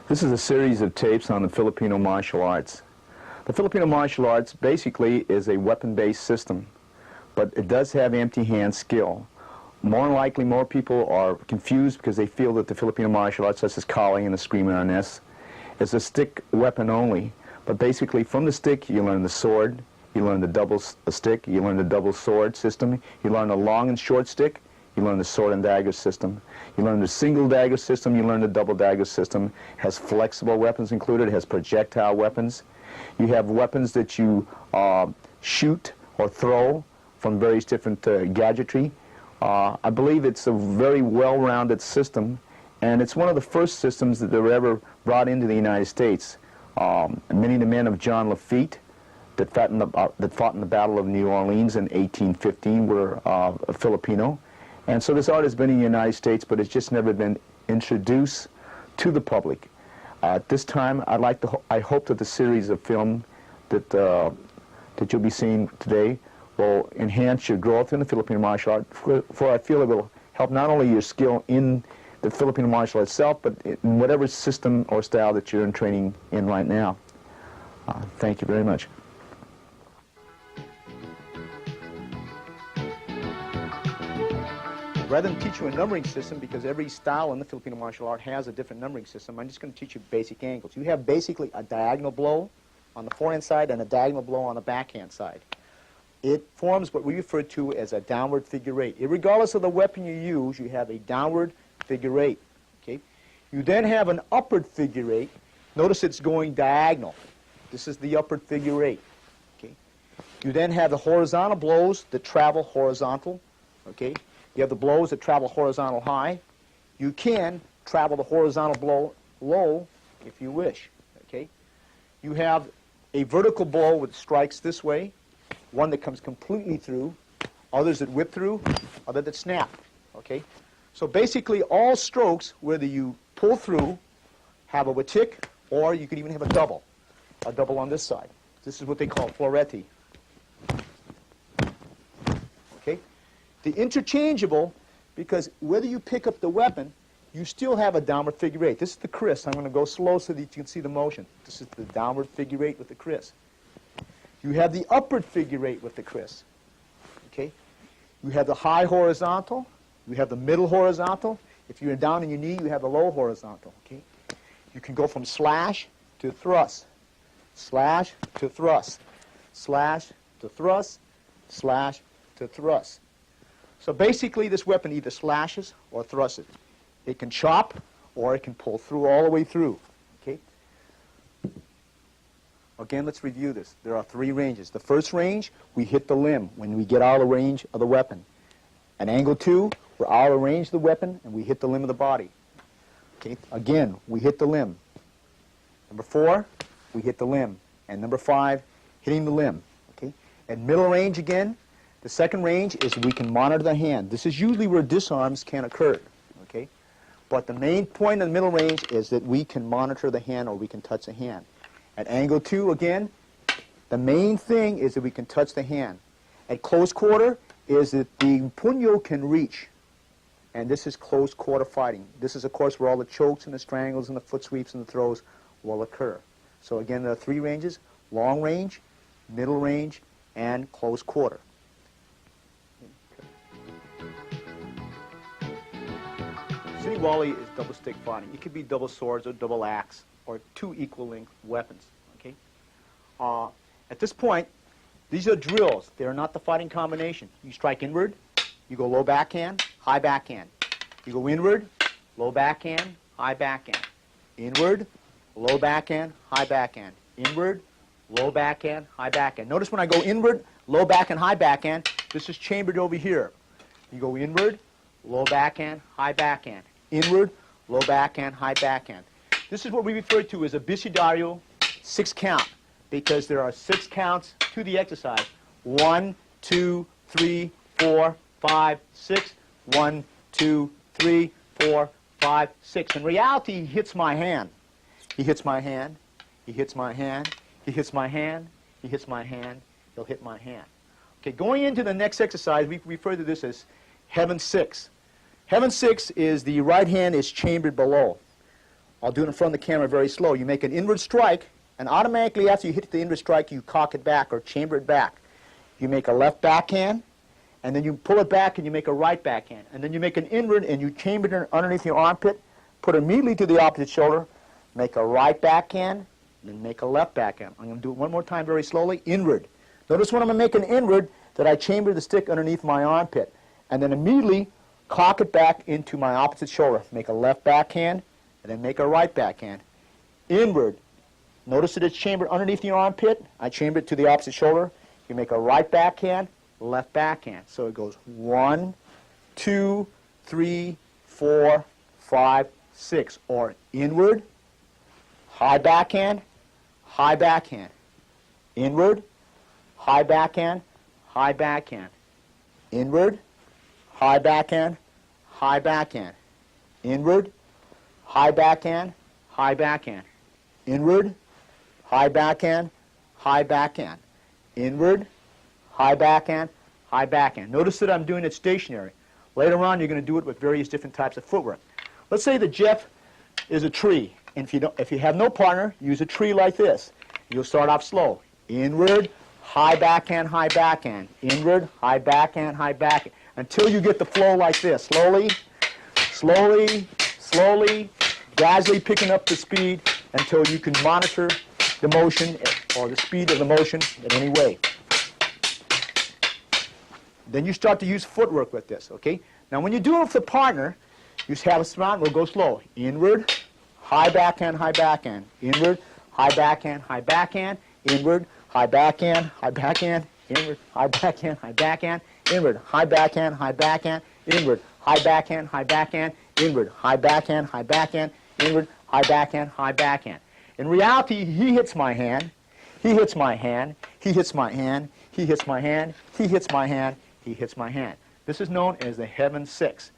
This is a series of tapes on the Filipino martial arts. The Filipino martial arts basically is a weapon-based system, but it does have empty hand skill. More than likely, more people are confused because they feel that the Filipino martial arts, such as calling and the screaming on this, is a stick weapon only. But basically, from the stick, you learn the sword, you learn the double stick, you learn the double sword system, you learn the long and short stick, you learn the sword and dagger system. You learn the single dagger system, you learn the double dagger system. It has flexible weapons included, it has projectile weapons. You have weapons that you shoot or throw from various different gadgetry. I believe it's a very well-rounded system, and it's one of the first systems that were ever brought into the United States. Many of the men of John Lafitte that fought in the Battle of New Orleans in 1815 were Filipino. And so this art has been in the United States, but it's just never been introduced to the public. At this time, I hope that the series of film that you'll be seeing today will enhance your growth in the Filipino martial art, for I feel it will help not only your skill in the Filipino martial art itself, but in whatever system or style that you're in training in right now. Thank you very much. Rather than teach you a numbering system, because every style in the Filipino martial art has a different numbering system, I'm just going to teach you basic angles. You have basically a diagonal blow on the forehand side and a diagonal blow on the backhand side. It forms what we refer to as a downward figure eight. Regardless of the weapon you use, you have a downward figure eight. Okay? You then have an upward figure eight. Notice it's going diagonal. This is the upward figure eight. Okay? You then have the horizontal blows that travel horizontal. Okay? You have the blows that travel horizontal high. You can travel the horizontal blow low if you wish. Okay? You have a vertical blow which strikes this way, one that comes completely through, others that whip through, others that snap. Okay? So basically all strokes, whether you pull through, have a watik, or you could even have a double on this side. This is what they call floretti. Okay? The interchangeable, because whether you pick up the weapon, you still have a downward figure eight. This is the Chris. I'm going to go slow so that you can see the motion. This is the downward figure eight with the Chris. You have the upward figure eight with the Chris. Okay? You have the high horizontal. You have the middle horizontal. If you're down on your knee, you have the low horizontal. Okay? You can go from slash to thrust, slash to thrust, slash to thrust, slash to thrust. So basically, this weapon either slashes or thrusts. It can chop or it can pull through all the way through. Okay? Again, let's review this. There are three ranges. The first range, we hit the limb when we get out of the range of the weapon. At angle 2, we're out of range of the weapon and we hit the limb of the body. Okay? Again, we hit the limb. Number 4, we hit the limb. And number 5, hitting the limb. Okay? At middle range again, the second range is we can monitor the hand. This is usually where disarms can occur. Okay? But the main point in the middle range is that we can monitor the hand or we can touch the hand. At angle 2, again, the main thing is that we can touch the hand. At close quarter is that the puño can reach. And this is close quarter fighting. This is, of course, where all the chokes and the strangles and the foot sweeps and the throws will occur. So again, there are three ranges: long range, middle range, and close quarter. City volley is double stick fighting. It could be double swords or double axe or two equal length weapons. Okay. At this point, these are drills. They are not the fighting combination. You strike inward, you go low backhand, high backhand. You go inward, low backhand, high backhand. Inward, low backhand, high backhand. Inward, low backhand, high backhand. Notice when I go inward, low backhand, high backhand, this is chambered over here. You go inward, low backhand, high backhand. Inward, low backhand, high backhand. This is what we refer to as a bicidario 6 count, because there are 6 counts to the exercise. 1, 2, 3, 4, 5, 6. 1, 2, 3, 4, 5, 6. In reality, he hits my hand. He hits my hand. He hits my hand. He hits my hand. He hits my hand. He'll hit my hand. Okay, going into the next exercise, we refer to this as Heaven 6. Heaven 6 is the right hand is chambered below. I'll do it in front of the camera very slow. You make an inward strike, and automatically after you hit the inward strike, you cock it back or chamber it back. You make a left backhand, and then you pull it back and you make a right backhand. And then you make an inward and you chamber it underneath your armpit, put it immediately to the opposite shoulder, make a right backhand, then make a left backhand. I'm going to do it one more time very slowly. Inward. Notice when I'm going to make an inward that I chamber the stick underneath my armpit, and then immediately cock it back into my opposite shoulder. Make a left backhand, and then make a right backhand. Inward. Notice that it's chambered underneath the armpit. I chamber it to the opposite shoulder. You make a right backhand, left backhand. So it goes 1, 2, 3, 4, 5, 6. Or inward, high backhand, inward, high backhand, inward, high backhand, inward, high backhand, inward, high backhand, inward, high backhand. Notice that I'm doing it stationary. Later on, you're going to do it with various different types of footwork. Let's say that Jeff is a tree, and if you have no partner, use a tree like this. You'll start off slow. Inward, high backhand, inward, high backhand, until you get the flow like this. Slowly, slowly, slowly, gradually picking up the speed until you can monitor the motion or the speed of the motion in any way. Then you start to use footwork with this, okay? Now when you do it with the partner, you just have a smile, we'll go slow. Inward, high backhand, inward, high backhand, inward, high backhand, inward, high backhand, inward, high backhand, inward, high backhand, inward, high backhand, inward, high backhand. In reality, he hits my hand, he hits my hand, he hits my hand, he hits my hand, he hits my hand, he hits my hand. This is known as the Heaven Six.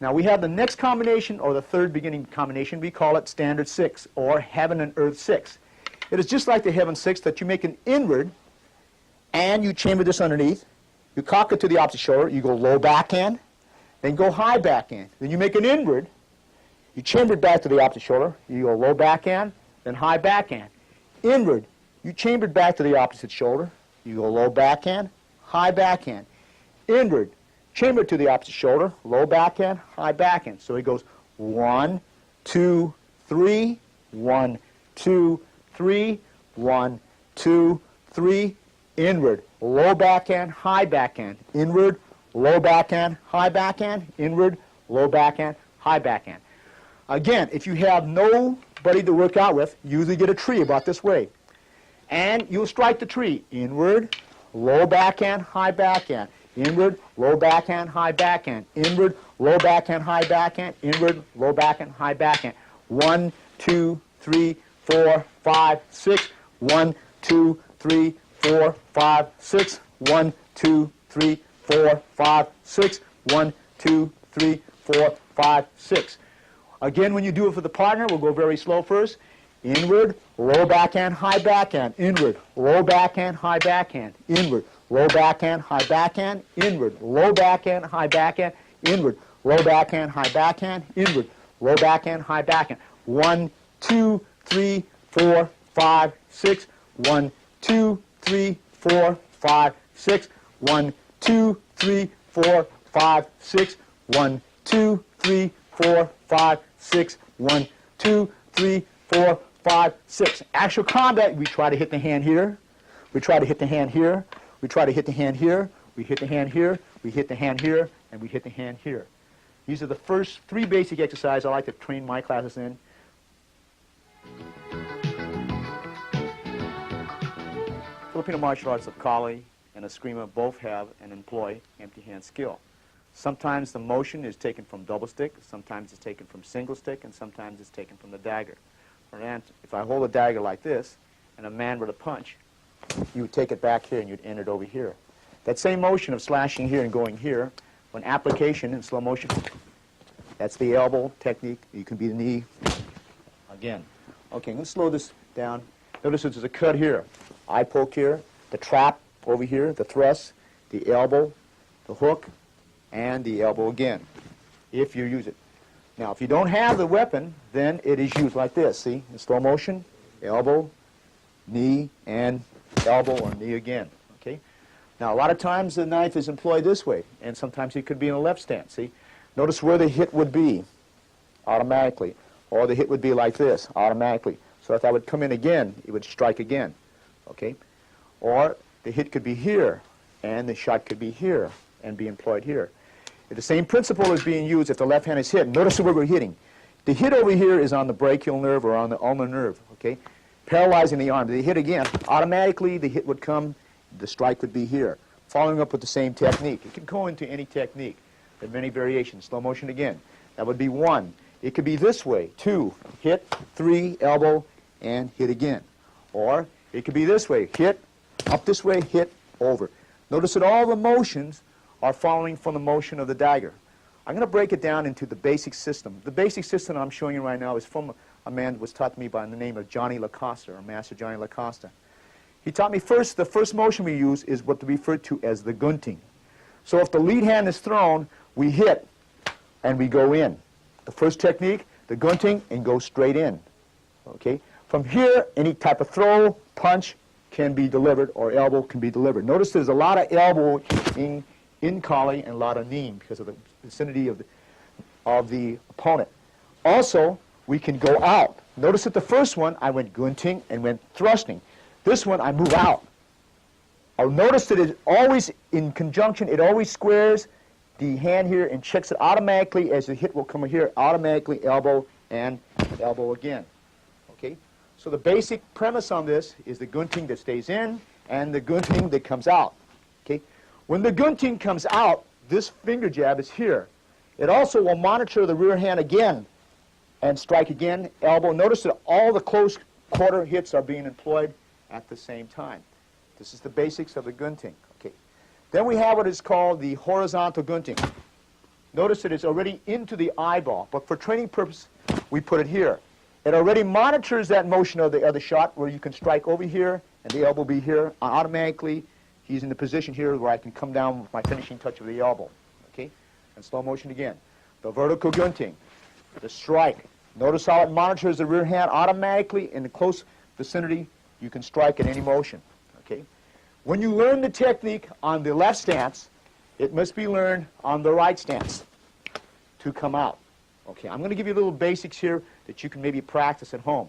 Now we have the next combination, or the third beginning combination. We call it Standard Six, or Heaven and Earth Six. It is just like the Heaven Six that you make an inward, and you chamber this underneath. You cock it to the opposite shoulder. You go low backhand, then go high backhand. Then you make an inward. You chamber it back to the opposite shoulder. You go low backhand, then high backhand. Inward. You chamber it back to the opposite shoulder. You go low backhand, high backhand. Inward. Chamber it to the opposite shoulder. Low backhand, high backhand. So he goes 1, 2, 3, 1, 2, 3, 1, 2, 3. Inward. Low backhand, high backhand. Inward. Low backhand, high backhand. Inward. Low backhand, high backhand. Again, if you have nobody to work out with, usually get a tree about this way. And you'll strike the tree. Inward, low backhand, high backhand. Inward, low backhand, high backhand. Inward, low backhand, high backhand. Inward, low backhand, high backhand. 1, 2, 3, 4, 5, 6. 1, 2, 3, 4, 5, 6. 1, 2, 3, 4, 5, 6. 1, 2, 3, 4, 5, 6. Again, when you do it for the partner, we'll go very slow first. Inward, low backhand, high backhand. Inward, low backhand, high backhand. Inward, low backhand, high backhand. Inward, low backhand, high backhand. Inward, low backhand, high backhand. Inward, low backhand, high backhand. 1, 2, 3, 4, 5, 6. 1, 2, 3, 4, 5, 6. 1, 2, 3, 4, 5, 6. 1, 2, 3, 4, 5, 6. 1, 2, 3, 4, 5, 6. Actual combat, we try to hit the hand here. We try to hit the hand here. We try to hit the hand here. We hit the hand here. We hit the hand here. And we hit the hand here. These are the first 3 basic exercises I like to train my classes in. Filipino martial arts of Kali and Eskrima both have and employ empty hand skill. Sometimes the motion is taken from double stick, sometimes it's taken from single stick, and sometimes it's taken from the dagger. For instance, if I hold a dagger like this, and a man were to punch, you would take it back here and you'd end it over here. That same motion of slashing here and going here, when application in slow motion, that's the elbow technique. You can be the knee. Again. Okay, I'm going to slow this down. Notice there's a cut here. Eye poke here, the trap over here, the thrust, the elbow, the hook, and the elbow again, if you use it. Now, if you don't have the weapon, then it is used like this. See, in slow motion, elbow, knee, and elbow or knee again. Okay. Now, a lot of times the knife is employed this way, and sometimes it could be in a left stance. See, notice where the hit would be automatically, or the hit would be like this automatically. So if I would come in again, it would strike again. Okay. Or the hit could be here, and the shot could be here and be employed here. The same principle is being used if the left hand is hit. Notice where we're hitting. The hit over here is on the brachial nerve or on the ulnar nerve, okay? Paralyzing the arm. The hit again, automatically the hit would come, the strike would be here. Following up with the same technique. It can go into any technique. There are many variations. Slow motion again. That would be 1. It could be this way. 2, hit, 3, elbow, and hit again. Or it could be this way. Hit, up this way, hit, over. Notice that all the motions are following from the motion of the dagger. I'm going to break it down into the basic system. The basic system I'm showing you right now is from a man who was taught to me by the name of Johnny LaCosta, or Master Johnny LaCosta. He taught me first, the first motion we use is what we refer to as the gunting. So if the lead hand is thrown, we hit and we go in. The first technique, the gunting, and go straight in. Okay? From here, any type of throw, punch can be delivered, or elbow can be delivered. Notice there's a lot of elbowing in collie and a lot of kneeing because of the vicinity of the opponent. Also, we can go out. Notice that the first one, I went gunting and went thrusting. This one, I move out. I'll notice that it's always in conjunction, it always squares the hand here and checks it automatically as the hit will come here, automatically elbow and elbow again. Okay? So the basic premise on this is the gunting that stays in and the gunting that comes out. Okay? When the gunting comes out, this finger jab is here. It also will monitor the rear hand again and strike again, elbow. Notice that all the close quarter hits are being employed at the same time. This is the basics of the gunting. Okay. Then we have what is called the horizontal gunting. Notice that it's already into the eyeball, but for training purpose, we put it here. It already monitors that motion of the other shot where you can strike over here and the elbow be here. Automatically, he's in the position here where I can come down with my finishing touch of the elbow. Okay? And slow motion again. The vertical gunting, the strike. Notice how it monitors the rear hand automatically in the close vicinity. You can strike in any motion. Okay? When you learn the technique on the left stance, it must be learned on the right stance to come out. Okay, I'm going to give you little basics here that you can maybe practice at home.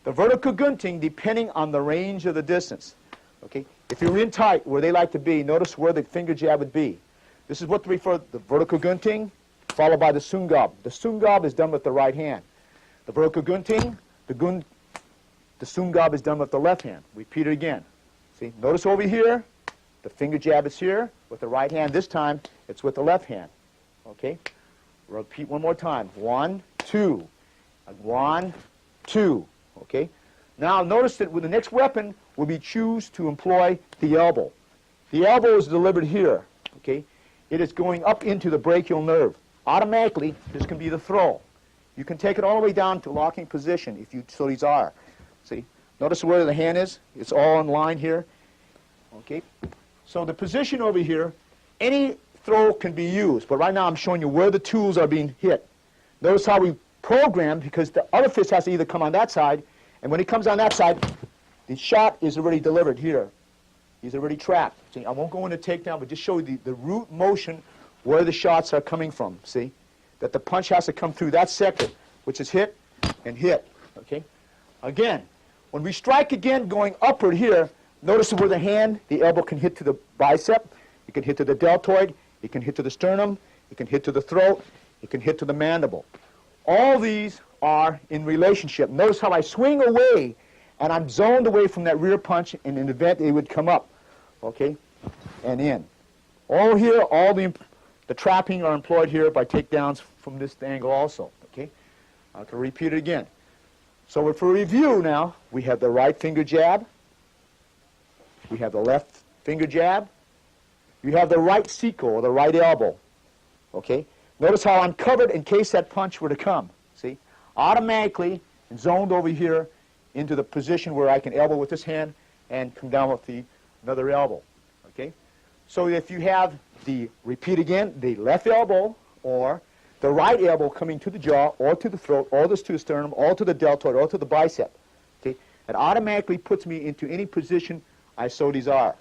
The vertical gunting, depending on the range of the distance. Okay, if you're in tight where they like to be, notice where the finger jab would be. This is what we refer to the vertical gunting, followed by the sungab. The sungab is done with the right hand. The vertical gunting, the sungab is done with the left hand. Repeat it again. See, notice over here, the finger jab is here with the right hand. This time, it's with the left hand. Okay? Repeat one more time. 1, 2. 1, 2. Okay? Now, notice that with the next weapon, we choose to employ the elbow. The elbow is delivered here. Okay? It is going up into the brachial nerve. Automatically, this can be the throw. You can take it all the way down to locking position if you so desire. See? Notice where the hand is. It's all in line here. Okay? So the position over here, any throw can be used, but right now I'm showing you where the tools are being hit. Notice how we program, because the other fist has to either come on that side, and when it comes on that side, the shot is already delivered here. He's already trapped. See, I won't go into takedown, but just show you the root motion where the shots are coming from. See? That the punch has to come through that sector, which is hit and hit. Okay? Again, when we strike again going upward here, notice where the hand, the elbow can hit to the bicep, it can hit to the deltoid, it can hit to the sternum, it can hit to the throat, it can hit to the mandible. All these are in relationship. Notice how I swing away and I'm zoned away from that rear punch, and in the event it would come up, okay, and in. All here, all the trapping are employed here by takedowns from this angle also, okay. I can repeat it again. So for review now, we have the right finger jab, we have the left finger jab, you have the right seco, or the right elbow, okay. Notice how I'm covered in case that punch were to come, see. Automatically zoned over here into the position where I can elbow with this hand and come down with another elbow, okay. So if you have the, repeat again, the left elbow or the right elbow coming to the jaw or to the throat or to the sternum or to the deltoid or to the bicep. Okay? It automatically puts me into any position I so desire.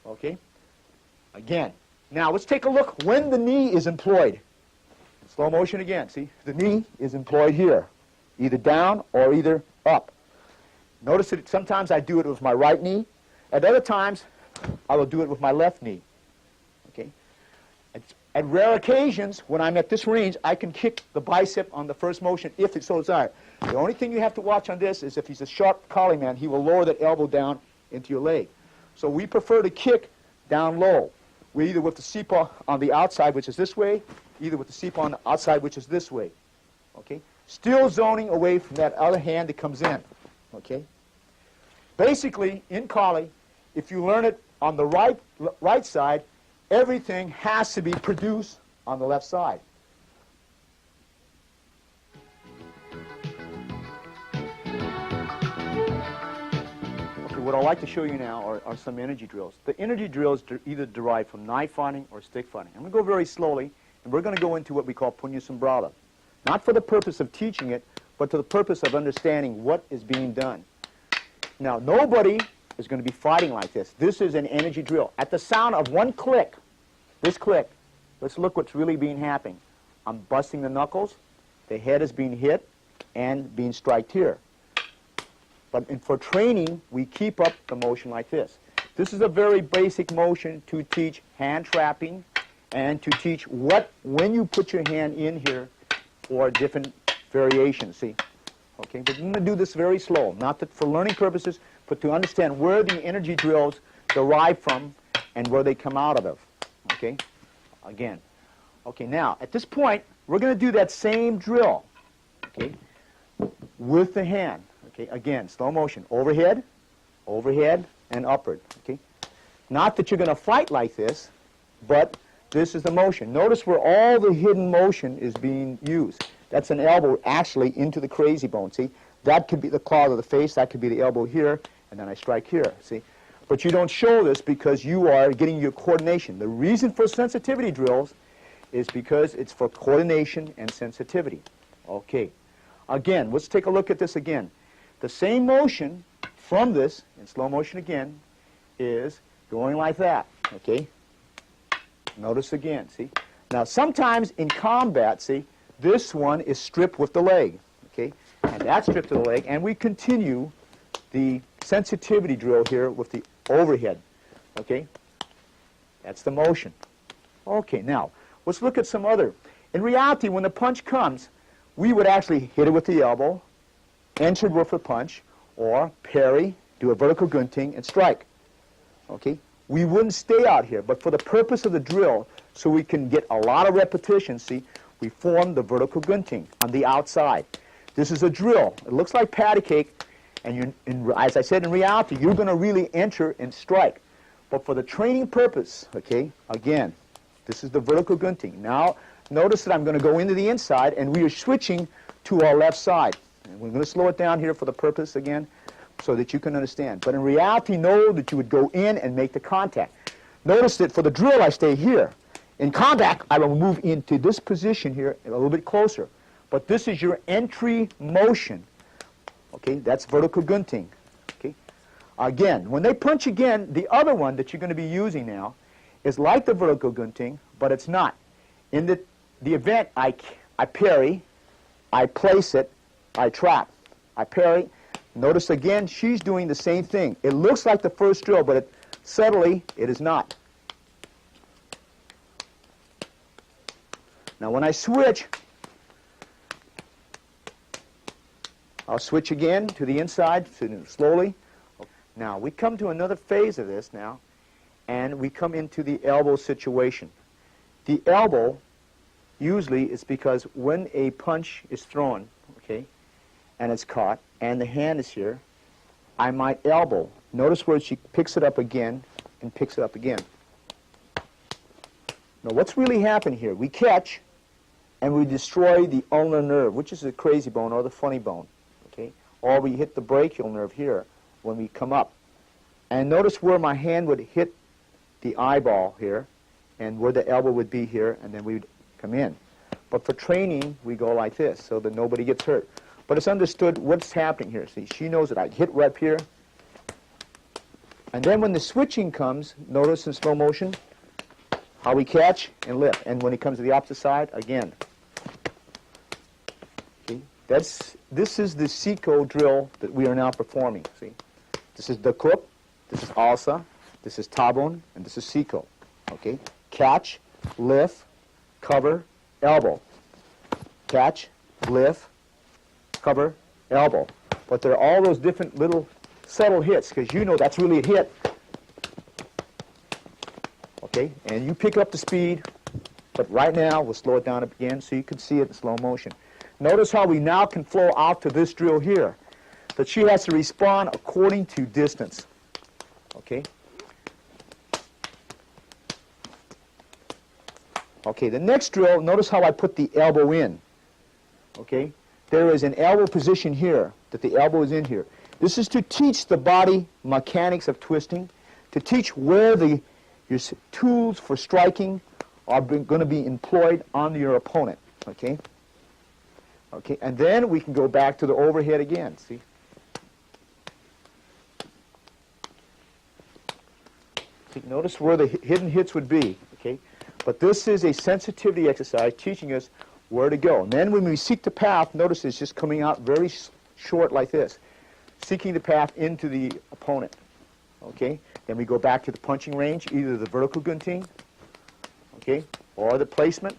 Okay? Again. Now let's take a look when the knee is employed. Slow motion again. See? The knee is employed here. Either down or either up. Notice that sometimes I do it with my right knee. At other times, I will do it with my left knee. Okay? At rare occasions, when I'm at this range, I can kick the bicep on the first motion if it's so desired. The only thing you have to watch on this is if he's a sharp collie man, he will lower that elbow down into your leg. So we prefer to kick down low. We either with the seepaw on the outside, which is this way, either with the seepaw on the outside, which is this way. Okay? Still zoning away from that other hand that comes in. Okay? Basically, in collie, if you learn it on the right side, everything has to be produced on the left side. Okay, what I'd like to show you now are some energy drills. The energy drills either derive from knife fighting or stick fighting. I'm going to go very slowly, and we're going to go into what we call puño sembrado. Not for the purpose of teaching it, but to the purpose of understanding what is being done. Now, nobody is going to be fighting like this. This is an energy drill. At the sound of one click, this click, let's look what's really being happening. I'm busting the knuckles, the head is being hit, and being striked here. But for training, we keep up the motion like this. This is a very basic motion to teach hand trapping and to teach when you put your hand in here for different variations, see? Okay, but I'm going to do this very slow, not that for learning purposes, but to understand where the energy drills derive from and where they come out of. Okay, again. Okay, now, at this point, we're going to do that same drill, okay, with the hand. Okay, again, slow motion, overhead, overhead, and upward. Okay, not that you're going to fight like this, but this is the motion. Notice where all the hidden motion is being used. That's an elbow actually into the crazy bone, see? That could be the claw of the face, that could be the elbow here, and then I strike here, see? But you don't show this because you are getting your coordination. The reason for sensitivity drills is because it's for coordination and sensitivity. Okay. Again, let's take a look at this again. The same motion from this, in slow motion again, is going like that, okay? Notice again, see? Now, sometimes in combat, see, this one is stripped with the leg, okay? And that's stripped to the leg, and we continue the sensitivity drill here with the overhead, okay? That's the motion. Okay, now, let's look at some other. In reality, when the punch comes, we would actually hit it with the elbow, enter with a punch, or parry, do a vertical gunting, and strike, okay? We wouldn't stay out here, but for the purpose of the drill, so we can get a lot of repetition, see, we form the vertical gunting on the outside. This is a drill. It looks like patty cake, and as I said, in reality, you're going to really enter and strike. But for the training purpose, okay, again, this is the vertical gunting. Now, notice that I'm going to go into the inside, and we are switching to our left side. And we're going to slow it down here for the purpose, again, so that you can understand. But in reality, know that you would go in and make the contact. Notice that for the drill, I stay here. In combat, I will move into this position here a little bit closer. But this is your entry motion. Okay, that's vertical gunting. Okay. Again, when they punch again, the other one that you're going to be using now is like the vertical gunting, but it's not. In the event, I parry, I place it, I trap. I parry. Notice again, she's doing the same thing. It looks like the first drill, but subtly, it is not. Now when I switch, I'll switch again to the inside, slowly. Now we come to another phase of this now, and we come into the elbow situation. The elbow, usually, is because when a punch is thrown, okay, and it's caught, and the hand is here, I might elbow. Notice where she picks it up again and picks it up again. Now what's really happened here? We catch, and we destroy the ulnar nerve, which is the crazy bone or the funny bone, okay? Or we hit the brachial nerve here when we come up. And notice where my hand would hit the eyeball here, and where the elbow would be here, and then we would come in. But for training, we go like this so that nobody gets hurt. But it's understood what's happening here. See, she knows that I hit right here. And then when the switching comes, notice in slow motion how we catch and lift. And when it comes to the opposite side, again. See, this is the Seiko drill that we are now performing. See, this is Dakup, this is Alsa, this is Tabon, and this is Seiko. Okay, catch, lift, cover, elbow. Catch, lift, cover, elbow. But there are all those different little subtle hits, because you know that's really a hit. Okay, and you pick up the speed, but right now we'll slow it down again so you can see it in slow motion. Notice how we now can flow out to this drill here, that she has to respond according to distance. Okay. Okay, the next drill, notice how I put the elbow in. Okay, there is an elbow position here, that the elbow is in here. This is to teach the body mechanics of twisting, to teach where your tools for striking are going to be employed on your opponent. Okay. Okay, and then we can go back to the overhead again. See. See, notice where the hidden hits would be. Okay, but this is a sensitivity exercise teaching us where to go. And then when we seek the path, notice it's just coming out very short like this, seeking the path into the opponent. Okay, then we go back to the punching range, either the vertical gunting, okay, or the placement.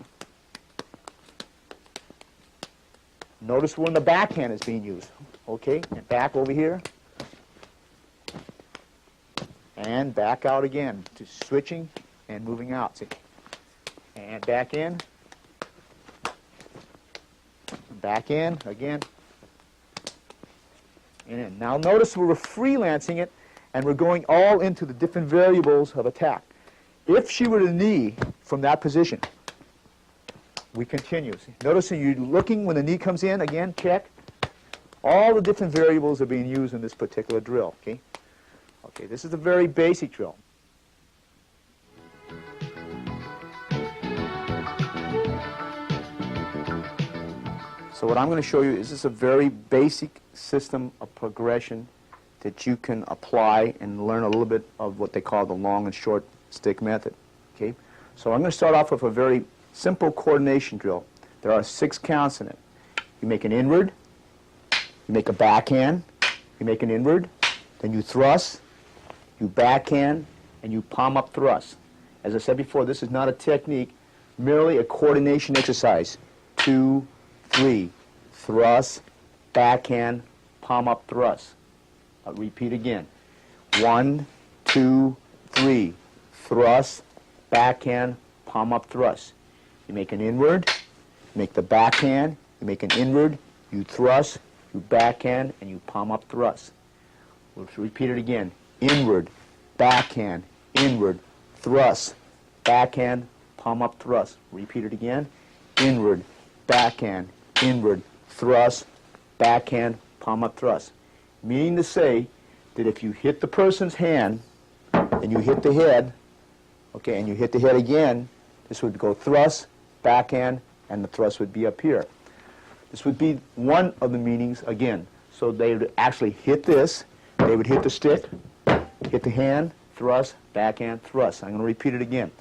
Notice when the backhand is being used. Okay, and back over here. And back out again, to switching and moving out. See? And back in. Back in, again. And in. Now notice we're freelancing it, and we're going all into the different variables of attack. If she were to knee from that position, we continue. See? Notice you're looking when the knee comes in, again, check. All the different variables are being used in this particular drill. Okay, okay, this is a very basic drill. So what I'm going to show you is just a very basic system of progression that you can apply and learn a little bit of what they call the long and short stick method. Okay, so I'm going to start off with a very simple coordination drill. There are 6 counts in it. You make an inward, you make a backhand, you make an inward, then you thrust, you backhand, and you palm up thrust. As I said before, this is not a technique, merely a coordination exercise. 2, 3, thrust, backhand, palm up thrust. I'll repeat again. 1, 2, 3, thrust, backhand, palm up thrust. You make an inward, you make the backhand, you make an inward, you thrust, you backhand, and you palm up thrust. We'll repeat it again. Inward, backhand, inward, thrust, backhand, palm up thrust. Repeat it again. Inward, backhand, inward, thrust, backhand, palm up thrust. Meaning to say that if you hit the person's hand and you hit the head, okay, and you hit the head again, this would go thrust, backhand, and the thrust would be up here. This would be one of the meanings again. So they would actually hit this, they would hit the stick, hit the hand, thrust, backhand, thrust. I'm going to repeat it again.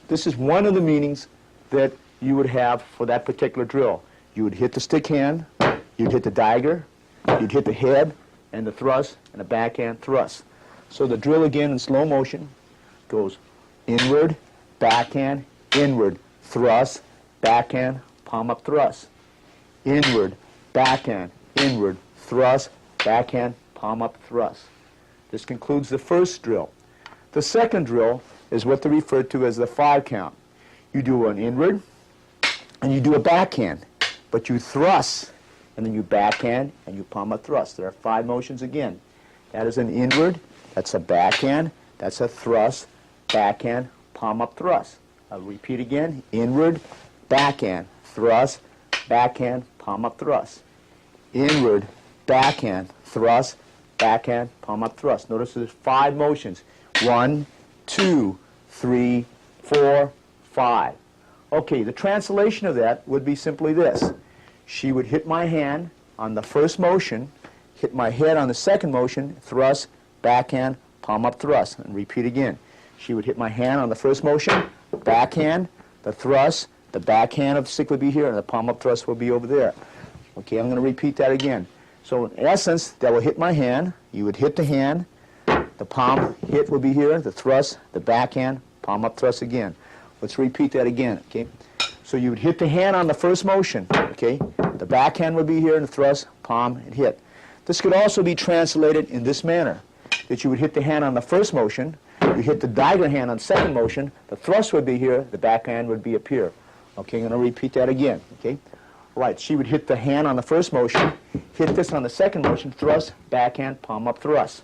This is one of the meanings that you would have for that particular drill. You would hit the stick hand, you'd hit the dagger, you'd hit the head, and the thrust, and the backhand thrust. So the drill again in slow motion goes inward, backhand, inward, thrust, backhand, palm up thrust. Inward, backhand, inward, thrust, backhand, palm up thrust. This concludes the first drill. The second drill is what they refer to as the 5 count. You do an inward, and you do a backhand, but you thrust, and then you backhand, and you palm up thrust. There are 5 motions again. That is an inward, that's a backhand, that's a thrust, backhand, palm up thrust. I'll repeat again. Inward, backhand, thrust, backhand, palm up thrust. Inward, backhand, thrust, backhand, palm up thrust. Notice there's 5 motions. 1, 2, 3, 4, 5. Okay, the translation of that would be simply this. She would hit my hand on the first motion, hit my head on the second motion, thrust, backhand, palm up thrust, and repeat again. She would hit my hand on the first motion, backhand, the thrust, the backhand of the stick would be here, and the palm up thrust will be over there. Okay, I'm going to repeat that again. So in essence, that will hit my hand, you would hit the hand, the palm hit will be here, the thrust, the backhand, palm up thrust again. Let's repeat that again, okay? So you would hit the hand on the first motion, okay? The backhand would be here, and the thrust, palm, and hit. This could also be translated in this manner, that you would hit the hand on the first motion, you hit the dagger hand on the second motion, the thrust would be here, the backhand would be up here. Okay, I'm going to repeat that again, okay? All right, she would hit the hand on the first motion, hit this on the second motion, thrust, backhand, palm up thrust.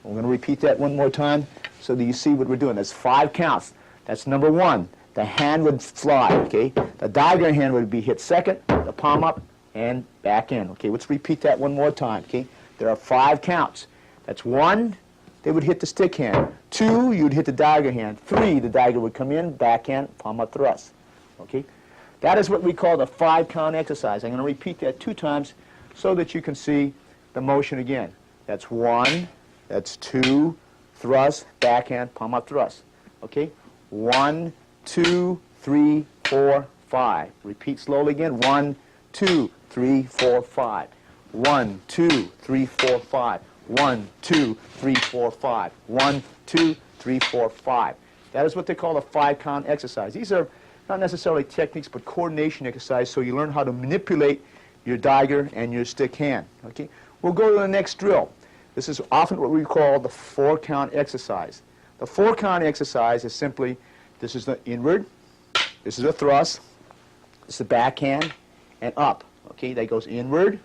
We're going to repeat that one more time so that you see what we're doing. That's 5 counts. That's number 1. The hand would fly, okay? The dagger hand would be hit second, the palm up, and back in. Okay, let's repeat that one more time, okay? There are 5 counts. That's 1, they would hit the stick hand. 2, you'd hit the dagger hand. 3, the dagger would come in, backhand, palm up thrust. Okay? That is what we call the 5-count exercise. I'm going to repeat that 2 times so that you can see the motion again. That's 1, that's 2, thrust, backhand, palm up thrust. Okay? 1, 2, 3, 4, 5. Repeat slowly again. 1, 2, 3, 4, 5. 1, 2, 3, 4, 5. 1, 2, 3, 4, 5. 1, 2, 3, 4, 5. That is what they call a 5-count exercise. These are not necessarily techniques, but coordination exercise, so you learn how to manipulate your dagger and your stick hand. Okay? We'll go to the next drill. This is often what we call the 4-count exercise. The 4-count exercise is simply, this is the inward, this is a thrust, this is the backhand, and up. Okay, that goes inward,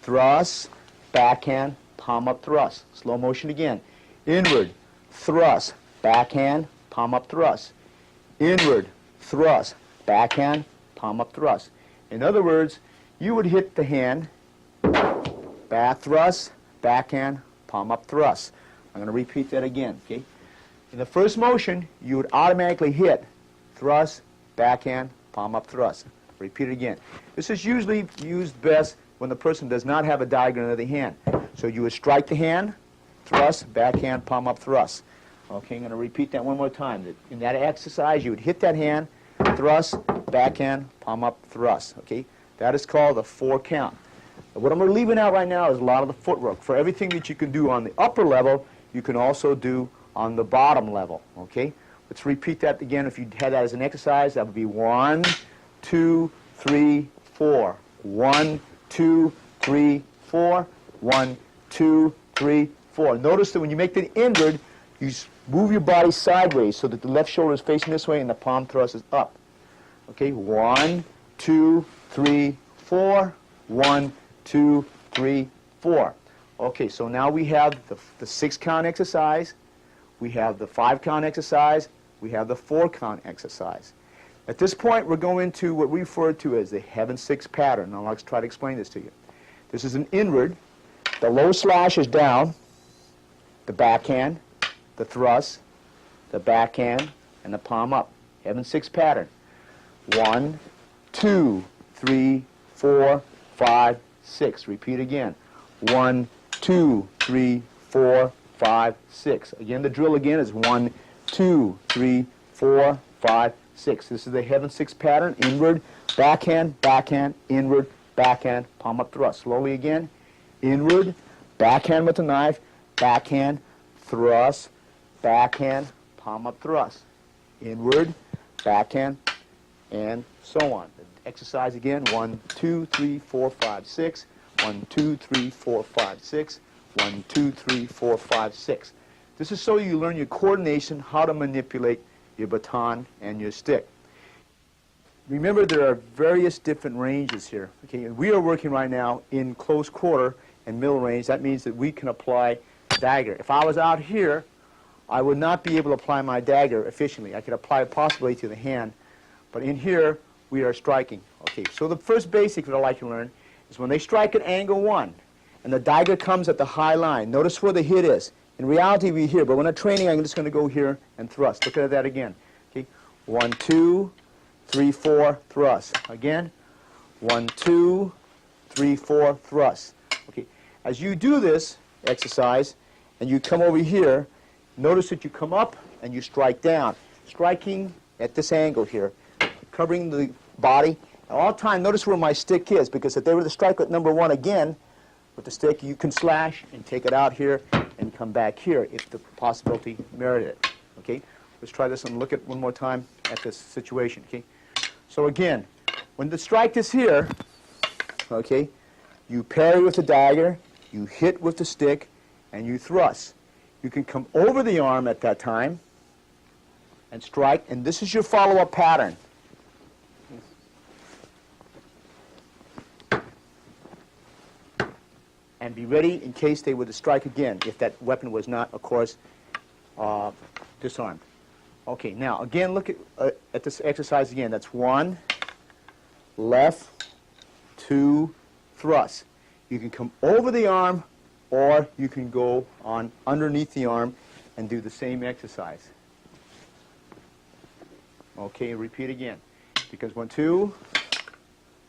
thrust, backhand, palm up thrust. Slow motion again. Inward, thrust, backhand, palm up thrust. Inward, thrust, backhand, palm up thrust. In other words, you would hit the hand, back thrust, backhand, palm up thrust. I'm going to repeat that again, okay? In the first motion, you would automatically hit thrust, backhand, palm up thrust. Repeat it again. This is usually used best when the person does not have a dagger in the hand. So you would strike the hand, thrust, backhand, palm up thrust. Okay, I'm going to repeat that one more time. In that exercise, you would hit that hand, thrust, backhand, palm up thrust. Okay, that is called the 4-count. What I'm leaving out right now is a lot of the footwork. For everything that you can do on the upper level, you can also do on the bottom level. Okay, let's repeat that again. If you had that as an exercise, that would be 1, 2, 3, 4. 1, 2, 3, 4. 1, 2, 3, 4. Notice that when you make the inward, you move your body sideways so that the left shoulder is facing this way and the palm thrust is up. Okay, 1, 2, 3, 4. 1, 2, 3, 4. Okay, so now we have the 6-count exercise, we have the 5-count exercise, we have the 4-count exercise. At this point, we're going to what we refer to as the heaven 6 pattern. Now let's try to explain this to you. This is an inward. The low slash is down, the backhand, the thrust, the backhand, and the palm up. Heaven 6 pattern. 1, 2, 3, 4, 5, 6. Repeat again. 1, 2, 3, 4, 5, 6. Again, the drill again is 1, 2, 3, 4, 5, 6. This is the heaven 6 pattern. Inward, backhand, backhand, inward, backhand, palm up thrust. Slowly again. Inward, backhand with the knife, backhand, thrust, backhand, palm up thrust. Inward, backhand, and so on. Exercise again. 1, 2, 3, 4, 5, 6. 1, 2, 3, 4, 5, 6. 1, 2, 3, 4, 5, 6. This is so you learn your coordination, how to manipulate your baton and your stick. Remember, there are various different ranges here. Okay, and we are working right now in close quarter and middle range. That means that we can apply dagger. If I was out here, I would not be able to apply my dagger efficiently. I could apply it possibly to the hand, but in here we are striking. Okay, so the first basic that I'd like to learn is when they strike at angle 1 and the dagger comes at the high line. Notice where the hit is. In reality, we're here, but when I'm training, I'm just going to go here and thrust. Look at that again. Okay, 1, 2, 3, 4, thrust. Again, 1, 2, 3, 4, thrust. Okay. As you do this exercise and you come over here, notice that you come up and you strike down, striking at this angle here, covering the body. And all the time, notice where my stick is, because if they were to strike at number 1 again with the stick, you can slash and take it out here and come back here if the possibility merited it. Okay? Let's try this and look at one more time at this situation. Okay? So again, when the strike is here, okay, you parry with the dagger, you hit with the stick, and you thrust. You can come over the arm at that time and strike, and this is your follow-up pattern. And be ready in case they were to strike again, if that weapon was not, of course, disarmed. Okay, now again, look at this exercise again. That's 1, left, 2, thrust. You can come over the arm, or you can go on underneath the arm and do the same exercise. Okay, repeat again. Because 1, 2,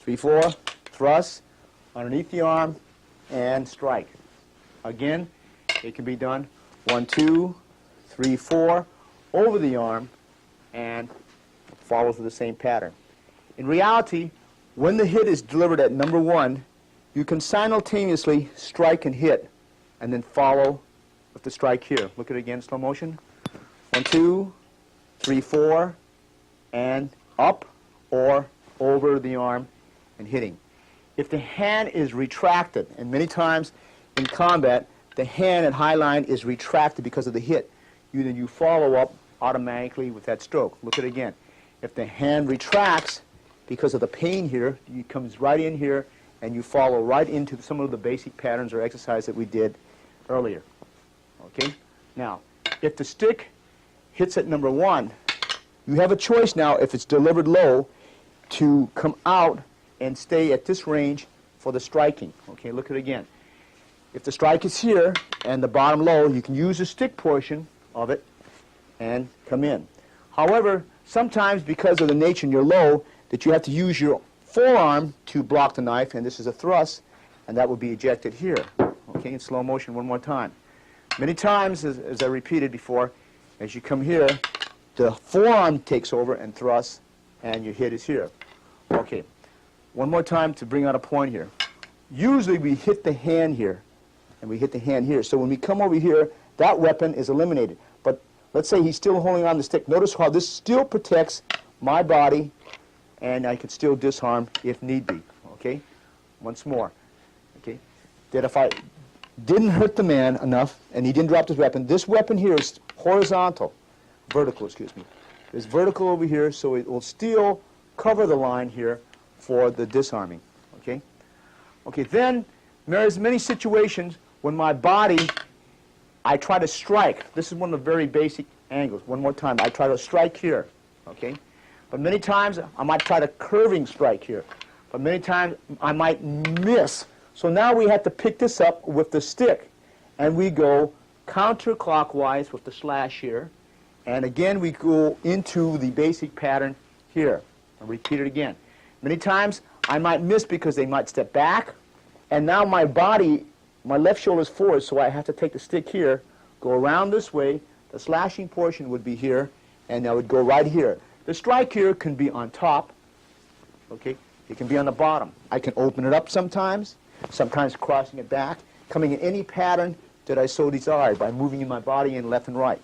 3, 4, thrust, underneath the arm, and strike. Again, it can be done 1, 2, 3, 4, over the arm, and follows the same pattern. In reality, when the hit is delivered at number 1, you can simultaneously strike and hit, and then follow with the strike here. Look at it again, slow motion. 1, 2, 3, 4, and up or over the arm and hitting. If the hand is retracted, and many times in combat, the hand at high line is retracted because of the hit, then you follow up automatically with that stroke. Look at it again. If the hand retracts because of the pain here, it comes right in here, and you follow right into some of the basic patterns or exercise that we did earlier. Okay? Now, if the stick hits at number 1, you have a choice now, if it's delivered low, to come out and stay at this range for the striking. Okay, look at it again. If the strike is here and the bottom low, you can use the stick portion of it and come in. However, sometimes because of the nature in your low, that you have to use your forearm to block the knife, and this is a thrust, and that will be ejected here. Okay, in slow motion one more time. Many times, as I repeated before, as you come here, the forearm takes over and thrusts, and your hit is here. Okay, one more time to bring out a point here. Usually we hit the hand here, and we hit the hand here. So when we come over here, that weapon is eliminated. But let's say he's still holding on the stick. Notice how this still protects my body, and I could still disarm if need be. Okay, once more. Okay, that if I didn't hurt the man enough, and he didn't drop his weapon, this weapon here is horizontal, vertical, excuse me. It's vertical over here, so it will still cover the line here for the disarming. Okay? Okay, then there's many situations when my body, I try to strike. This is one of the very basic angles. One more time. I try to strike here. Okay? But many times I might try to curving strike here. But many times I might miss. So now we have to pick this up with the stick. And we go counterclockwise with the slash here. And again, we go into the basic pattern here. I'll repeat it again. Many times I might miss because they might step back. And now my body, my left shoulder is forward, so I have to take the stick here, go around this way. The slashing portion would be here, and I would go right here. The strike here can be on top. Okay? It can be on the bottom. I can open it up sometimes crossing it back, coming in any pattern that I so desire by moving my body in left and right.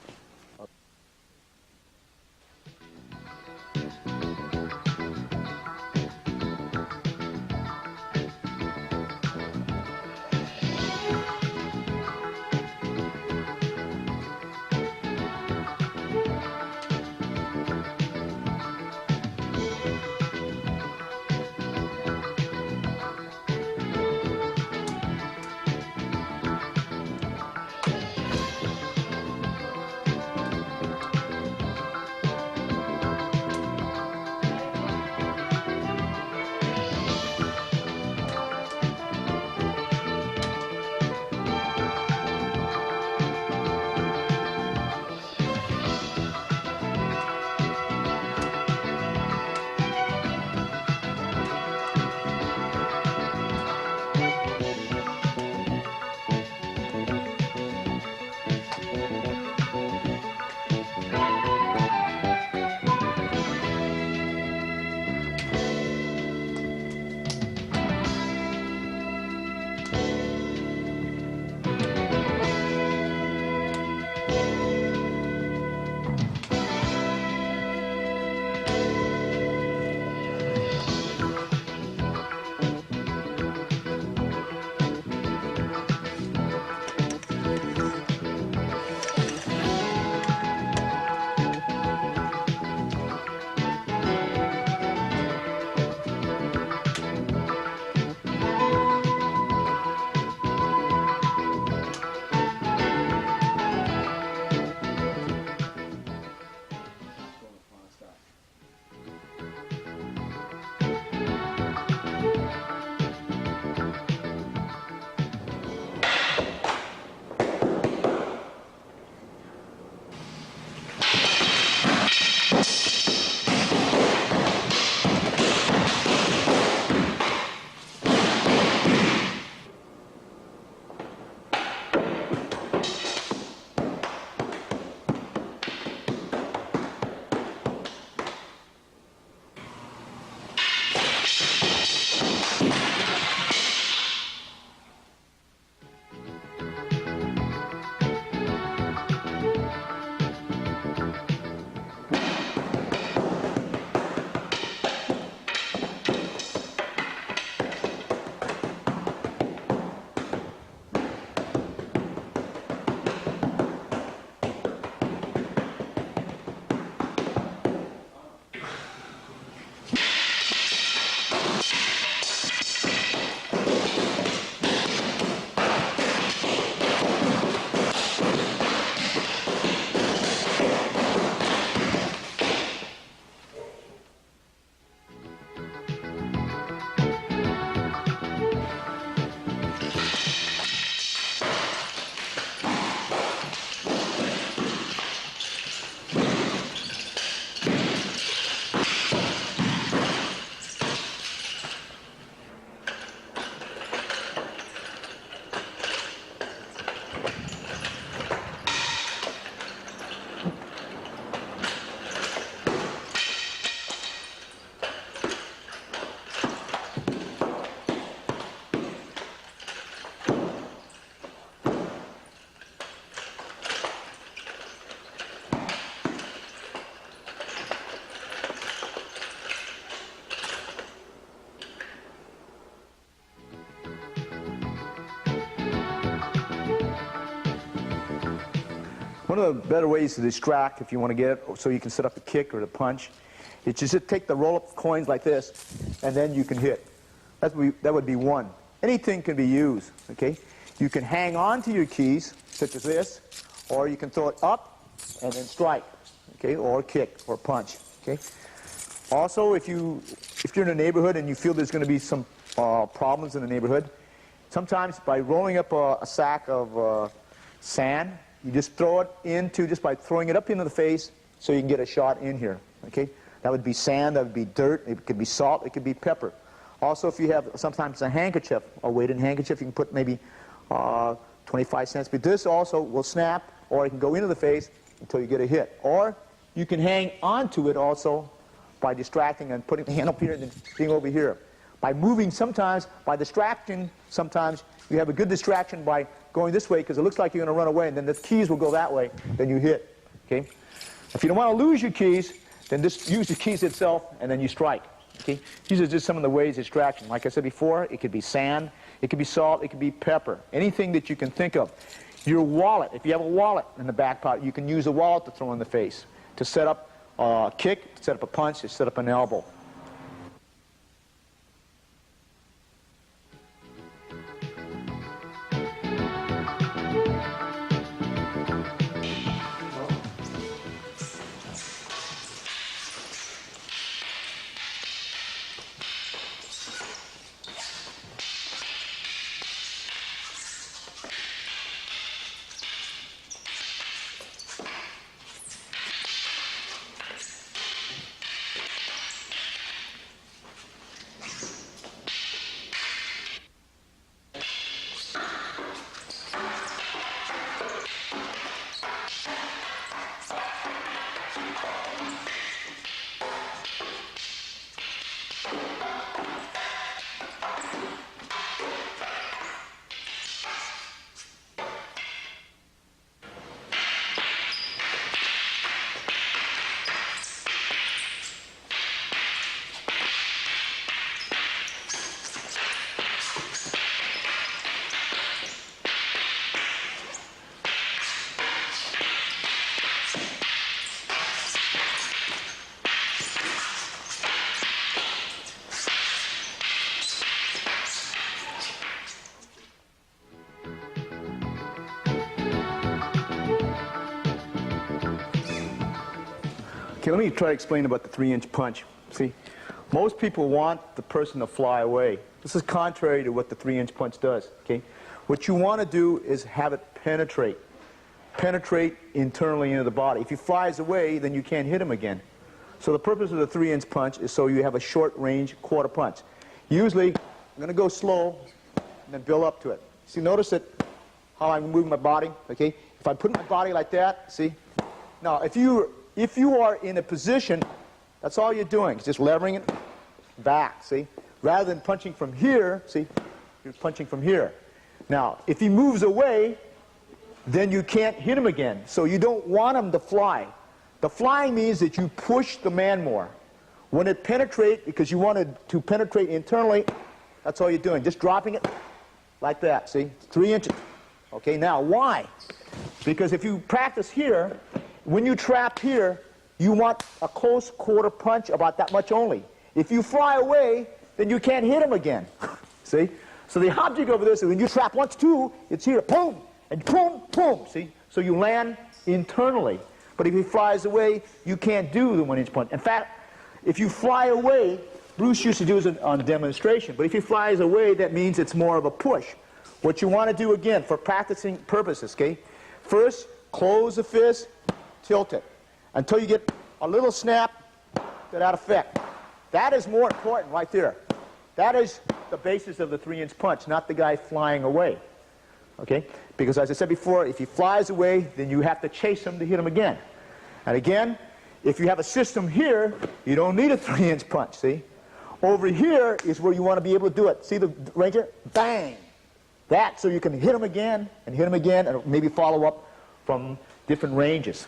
One of the better ways to distract, if you want to get it so you can set up a kick or a punch, is just take the roll-up coins like this, and then you can hit. That would be one. Anything can be used, okay? You can hang on to your keys, such as this, or you can throw it up and then strike, okay, or kick or punch, okay? Also, if you're in a neighborhood and you feel there's going to be some problems in the neighborhood, sometimes by rolling up a sack of sand, you just throw it into, just by throwing it up into the face, so you can get a shot in here, okay? That would be sand, that would be dirt, it could be salt, it could be pepper. Also, if you have sometimes a handkerchief, a weighted handkerchief, you can put maybe 25 cents. But this also will snap, or it can go into the face until you get a hit. Or you can hang onto it also by distracting and putting the hand up here and then being over here. By moving sometimes, by distracting sometimes, you have a good distraction by going this way because it looks like you're going to run away, and then the keys will go that way, then you hit. Okay? If you don't want to lose your keys, then just use the keys itself and then you strike. Okay? These are just some of the ways of distraction. Like I said before, it could be sand, it could be salt, it could be pepper, anything that you can think of. Your wallet, if you have a wallet in the back pocket, you can use a wallet to throw in the face, to set up a kick, to set up a punch, to set up an elbow. Okay, let me try to explain about the 3-inch punch. See, most people want the person to fly away. This is contrary to what the 3-inch punch does. Okay, what you want to do is have it penetrate internally into the body. If he flies away, then you can't hit him again. So the purpose of the 3-inch punch is so you have a short-range quarter punch. Usually, I'm going to go slow and then build up to it. See, notice that how I'm moving my body. Okay, if I put my body like that, see. Now, if you are in a position, that's all you're doing. It's just levering it back, see? Rather than punching from here, see? You're punching from here. Now, if he moves away, then you can't hit him again. So you don't want him to fly. The flying means that you push the man more. When it penetrates, because you want it to penetrate internally, that's all you're doing. Just dropping it like that, see? 3 inches. Okay, now why? Because if you practice here, when you trap here, you want a close quarter punch about that much only. If you fly away, then you can't hit him again. See? So the object over this is when you trap once, two, it's here, boom, and boom, boom. See? So you land internally. But if he flies away, you can't do the 1-inch punch. In fact, if you fly away, Bruce used to do this on demonstration, but if he flies away, that means it's more of a push. What you want to do again, for practicing purposes, okay? First, close the fist, tilt it until you get a little snap to that effect. That is more important right there. That is the basis of the 3-inch punch, not the guy flying away. Okay? Because as I said before, if he flies away, then you have to chase him to hit him again. And again, if you have a system here, you don't need a 3-inch punch, see? Over here is where you want to be able to do it. See the ranger? Bang! That, so you can hit him again, and maybe follow up from different ranges.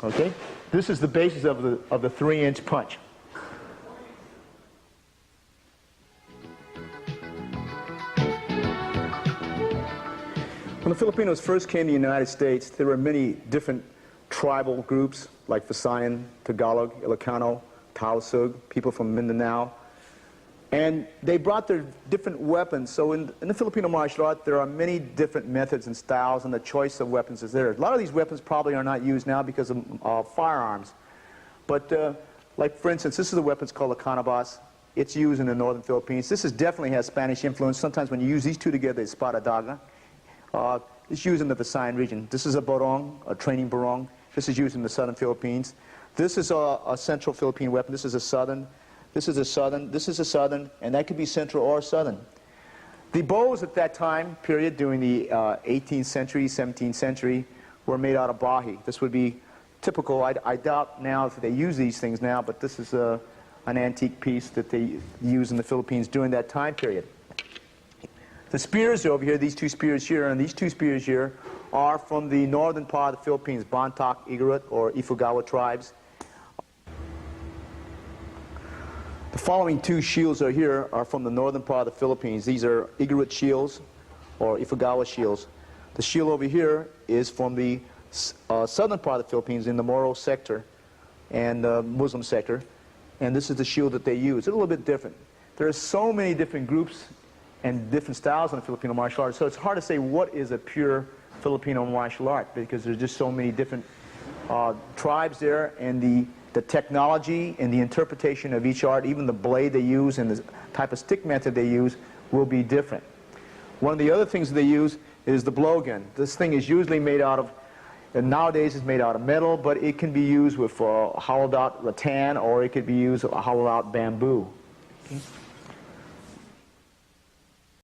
Okay? This is the basis of the 3-inch punch. When the Filipinos first came to the United States, there were many different tribal groups like Visayan, Tagalog, Ilocano, Tausug, people from Mindanao. And they brought their different weapons. So in the Filipino martial art, there are many different methods and styles, and the choice of weapons is there. A lot of these weapons probably are not used now because of firearms. But like, for instance, this is a weapon called a canabas. It's used in the northern Philippines. This definitely has Spanish influence. Sometimes when you use these two together, it's espada daga. It's used in the Visayan region. This is a barong, a training barong. This is used in the southern Philippines. This is a central Philippine weapon. This is a southern. This is a southern. This is a southern. And that could be central or southern. The bows at that time period, during the 18th century, 17th century, were made out of bahi. This would be typical. I doubt now if they use these things now, but this is an antique piece that they used in the Philippines during that time period. The spears over here, these two spears here, and these two spears here are from the northern part of the Philippines, Bontoc, Igorot, or Ifugao tribes. The following two shields are here are from the northern part of the Philippines. These are Igorot shields, or Ifugao shields. The shield over here is from the southern part of the Philippines in the Moro sector and Muslim sector. And this is the shield that they use. It's a little bit different. There are so many different groups and different styles in the Filipino martial arts, so it's hard to say what is a pure Filipino martial art, because there's just so many different tribes there, and the technology and the interpretation of each art, even the blade they use and the type of stick method they use, will be different. One of the other things they use is the blowgun. This thing is usually made out of, and nowadays it's made out of metal, but it can be used with hollowed out rattan, or it could be used with hollowed out bamboo. Okay.